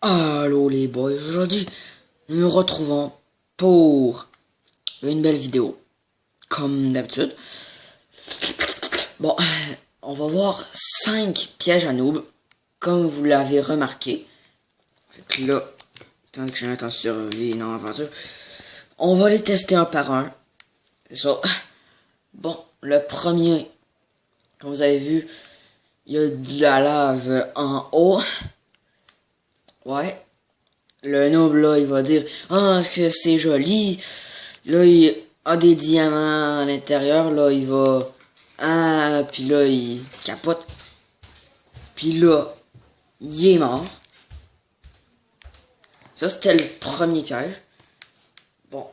Allô les boys, aujourd'hui nous nous retrouvons pour une belle vidéo, comme d'habitude. Bon, on va voir 5 pièges à noob, comme vous l'avez remarqué. Fait que là, tant que j'ai un temps de survie, non aventure, on va les tester un par un. C'est ça. Bon, le premier, comme vous avez vu, il y a de la lave en haut. Ouais. Le noob, là, il va dire « Ah, que c'est joli. » Là, il a des diamants à l'intérieur. Là, il va... Ah, puis là, il capote. Puis là, il est mort. Ça, c'était le premier piège. Bon,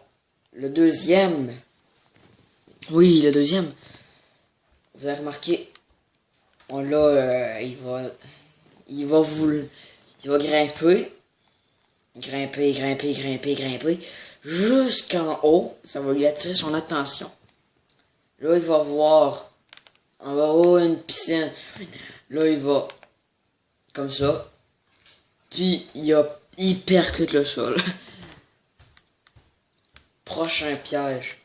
le deuxième... Oui, le deuxième. Vous avez remarqué... Bon, là, il va grimper. Grimper, jusqu'en haut, ça va lui attirer son attention. Là, il va voir en haut une piscine. Là, il va comme ça. Puis, il percute le sol. Prochain piège.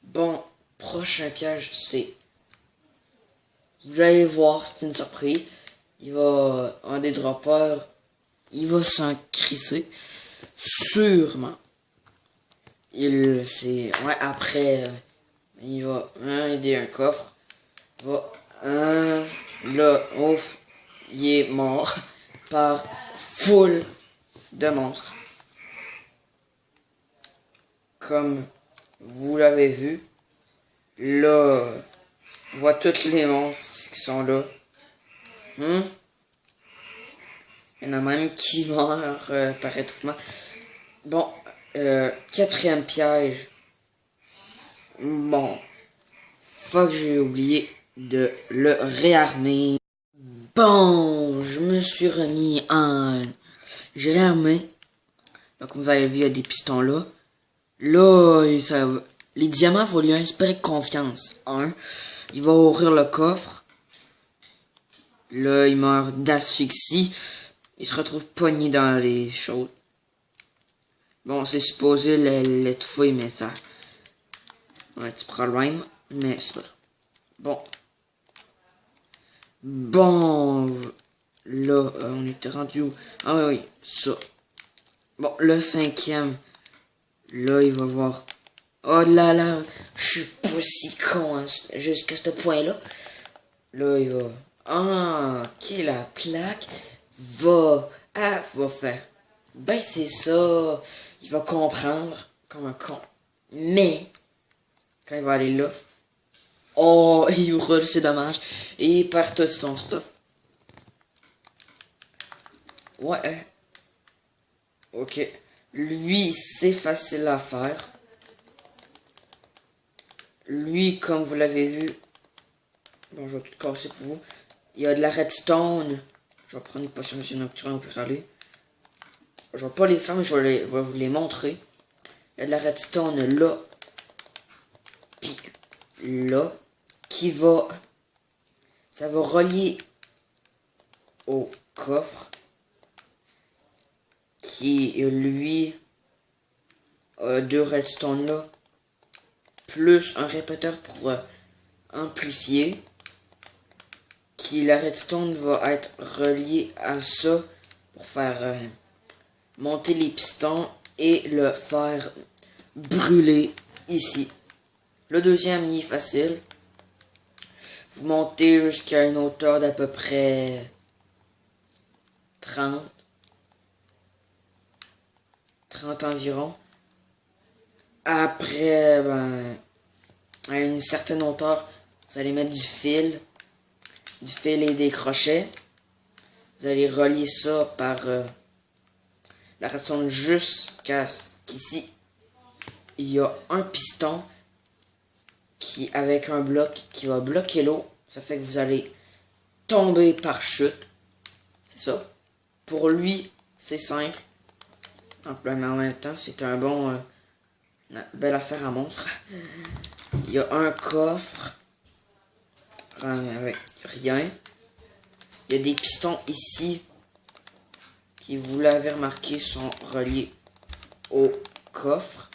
Bon, prochain piège, c'est... Vous allez voir, c'est une surprise. Il va, un des droppers, il va s'en crisser. Sûrement. Ouais, après, il va aider un coffre. Là, ouf, il est mort par foule de monstres. Comme vous l'avez vu, là, on voit tous les monstres qui sont là. Il y en a même qui meurt par étouffement. Bon, quatrième piège. Bon, fuck, j'ai oublié de le réarmer. Bon, je me suis remis en... J'ai réarmé. Là, comme vous avez vu, il y a des pistons là. Là, les diamants vont lui inspirer confiance. Il va ouvrir le coffre. Là, il meurt d'asphyxie. Il se retrouve pogné dans les choses. Bon, c'est supposé l'étouffer, mais ça... Ouais, petit problème. Mais c'est pas grave. Bon. Bon. Là, on était rendu où? Ah oui, ça. Bon, le cinquième. Là, il va voir... Oh là là, je suis pas si con hein, jusqu'à ce point-là. Là, il va... Ah, ok, la plaque va faire. Ben, c'est ça. Il va comprendre comme un con. Mais, quand il va aller là, oh, il roule, c'est dommage. Et il perd tout son stuff. Ouais. Ok. Lui, c'est facile à faire. Lui, comme vous l'avez vu, bon, je vais tout casser pour vous. Il y a de la redstone. Je vais prendre une potion de nocturne pour aller. Je vais pas les faire, mais je vais vous les montrer. Il y a de la redstone là. Puis là. Qui va... Ça va relier au coffre. Qui, lui, a 2 redstone là. Plus un répéteur pour amplifier. La redstone va être reliée à ça pour faire monter les pistons et le faire brûler ici. Le deuxième, il est facile. Vous montez jusqu'à une hauteur d'à peu près 30 environ. Après, ben, à une certaine hauteur, vous allez mettre du fil et des crochets. Vous allez relier ça par la redstone jusqu'à qu'ici il y a un piston qui avec un bloc qui va bloquer l'eau. Ça fait que vous allez tomber par chute. C'est ça. Pour lui, c'est simple. Mais en même temps, c'est un bon belle affaire à monstre. Il y a un coffre avec rien. Il y a des pistons ici qui, vous l'avez remarqué, sont reliés au coffre.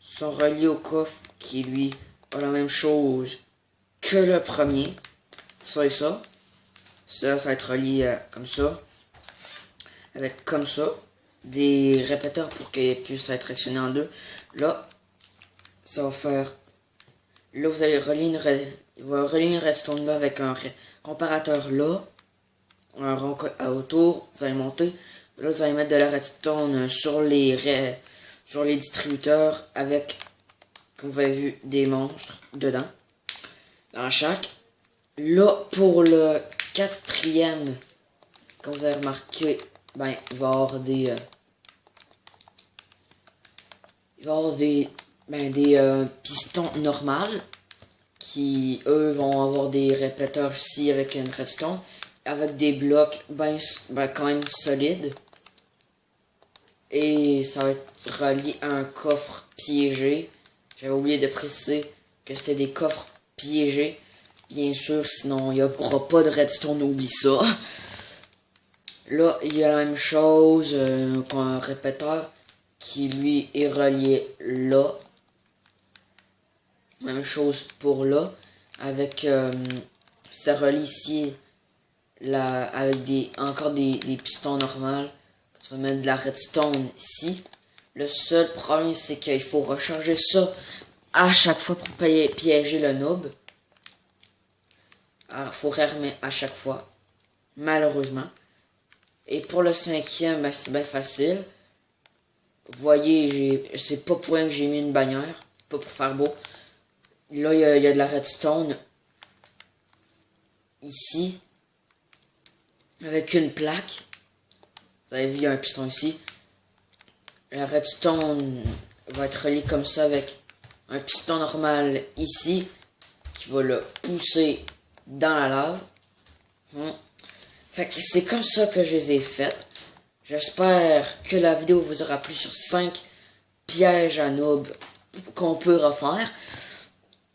Sont reliés au coffre qui, lui, a la même chose que le premier. Ça et ça. Ça va être relié comme ça. Avec comme ça. Des répéteurs pour qu'ils puissent être actionnés en deux. Là, ça va faire... Là, vous allez relier une redstone là avec un comparateur là. Un rond autour. Vous allez monter. Là, vous allez mettre de la redstone sur les distributeurs avec, comme vous avez vu, des monstres dedans. Dans chaque. Là, pour le quatrième, comme vous avez remarqué, ben, il va y avoir des pistons normales qui, eux, vont avoir des répéteurs ici avec une redstone, avec des blocs ben quand même solides. Et ça va être relié à un coffre piégé. J'avais oublié de préciser que c'était des coffres piégés. Bien sûr, sinon il n'y aura pas de redstone, oublie ça. Là, il y a la même chose qu'un répéteur qui lui est relié là. Même chose pour là. Avec ça relie ici avec encore des pistons normaux. Tu vas mettre de la redstone ici. Le seul problème, c'est qu'il faut recharger ça à chaque fois pour piéger le noob. Alors, il faut remettre à chaque fois. Malheureusement. Et pour le cinquième, ben, c'est bien facile. Vous voyez, c'est pas pour rien que j'ai mis une bannière. Pas pour faire beau. Là, il y a de la redstone. Ici. Avec une plaque. Vous avez vu, il y a un piston ici. La redstone va être reliée comme ça avec un piston normal ici. Qui va le pousser dans la lave. Fait que c'est comme ça que je les ai faites. J'espère que la vidéo vous aura plu sur 5 pièges à noob qu'on peut refaire.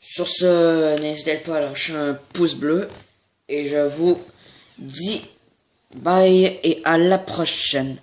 Sur ce, n'hésitez pas à lâcher un pouce bleu. Et je vous dis bye et à la prochaine.